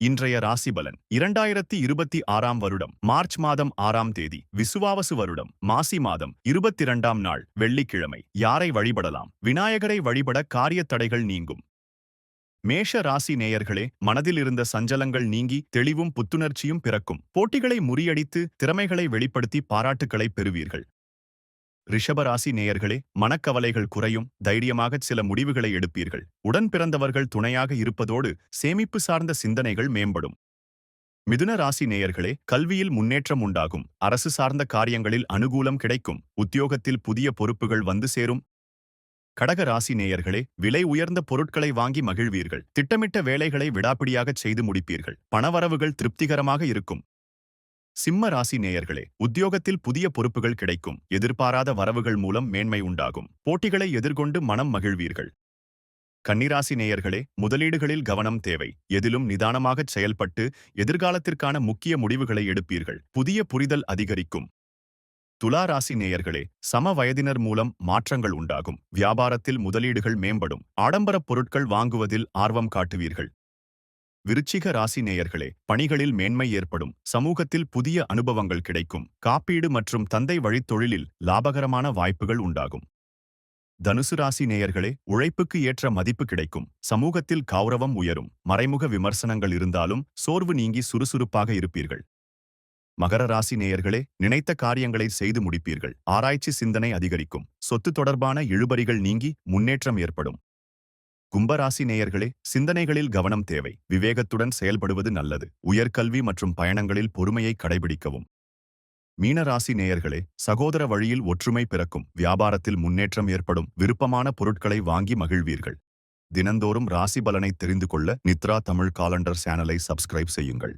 இன்றைய ராசிபலன் 2026 வருடம் மார்ச் மாதம் 6ஆம் தேதி விசுவாவசு வருடம் மாசி மாதம் 22ஆம் நாள் வெள்ளிக்கிழமை. யாரை வழிபடலாம்? விநாயகரை வழிபட காரியத் தடைகள் நீங்கும். மேஷ ராசி நேயர்களே, மனதில் இருந்த சஞ்சலங்கள் நீங்கி தெளிவும் புத்துணர்ச்சியும் பிறக்கும். போட்டிகளை முறியடித்து திறமைகளை வெளிப்படுத்தி பாராட்டுக்களை பெறுவீர்கள். ரிஷபராசி நேயர்களே, மனக்கவலைகள் குறையும், தைரியமாகச் சில முடிவுகளை எடுப்பீர்கள். உடன் பிறந்தவர்கள் துணையாக இருப்பதோடு சேமிப்பு சார்ந்த சிந்தனைகள் மேம்படும். மிதுன ராசி நேயர்களே, கல்வியில் முன்னேற்றம் உண்டாகும். அரசு சார்ந்த காரியங்களில் அனுகூலம் கிடைக்கும். உத்தியோகத்தில் புதிய பொறுப்புகள் வந்து சேரும். கடக ராசி நேயர்களே, விலை உயர்ந்த பொருட்களை வாங்கி மகிழ்வீர்கள். திட்டமிட்ட வேலைகளை விடாப்பிடியாகச் செய்து முடிப்பீர்கள். பணவரவுகள் திருப்திகரமாக இருக்கும். சிம்ம ராசி நேயர்களே, உத்தியோகத்தில் புதிய பொறுப்புகள் கிடைக்கும். எதிர்பாராத வரவுகள் மூலம் மேன்மை உண்டாகும். போட்டிகளை எதிர்கொண்டு மனம் மகிழ்வீர்கள். கன்னிராசி நேயர்களே, முதலீடுகளில் கவனம் தேவை. எதிலும் நிதானமாகச் செயல்பட்டு எதிர்காலத்திற்கான முக்கிய முடிவுகளை எடுப்பீர்கள். புதிய புரிதல் அதிகரிக்கும். துலா ராசி நேயர்களே, சம வயதினர் மூலம் மாற்றங்கள் உண்டாகும். வியாபாரத்தில் முதலீடுகள் மேம்படும். ஆடம்பரப் பொருட்கள் வாங்குவதில் ஆர்வம் காட்டுவீர்கள். விருச்சிக ராசி நேயர்களே, பணிகளில் மேன்மை ஏற்படும். சமூகத்தில் புதிய அனுபவங்கள் கிடைக்கும். காப்பீடு மற்றும் தந்தை வழித்தொழிலில் லாபகரமான வாய்ப்புகள் உண்டாகும். தனுசு ராசி நேயர்களே, உழைப்புக்கு ஏற்ற மதிப்பு கிடைக்கும். சமூகத்தில் கௌரவம் உயரும். மறைமுக விமர்சனங்கள் இருந்தாலும் சோர்வு நீங்கி சுறுசுறுப்பாக இருப்பீர்கள். மகர ராசி நேயர்களே, நினைத்த காரியங்களை செய்து முடிப்பீர்கள். ஆராய்ச்சி சிந்தனை அதிகரிக்கும். சொத்து தொடர்பான இழுபறிகள் நீங்கி முன்னேற்றம் ஏற்படும். கும்பராசி நேயர்களே, சிந்தனைகளில் கவனம் தேவை. விவேகத்துடன் செயல்படுவது நல்லது. உயர்கல்வி மற்றும் பயணங்களில் பொறுமையை கடைபிடிக்கவும். மீனராசி நேயர்களே, சகோதர வழியில் ஒற்றுமை பிறக்கும். வியாபாரத்தில் முன்னேற்றம் ஏற்படும். விருப்பமான பொருட்களை வாங்கி மகிழ்வீர்கள். தினந்தோறும் ராசி பலனை தெரிந்து கொள்ள நித்ரா தமிழ் காலண்டர் சேனலை சப்ஸ்கிரைப் செய்யுங்கள்.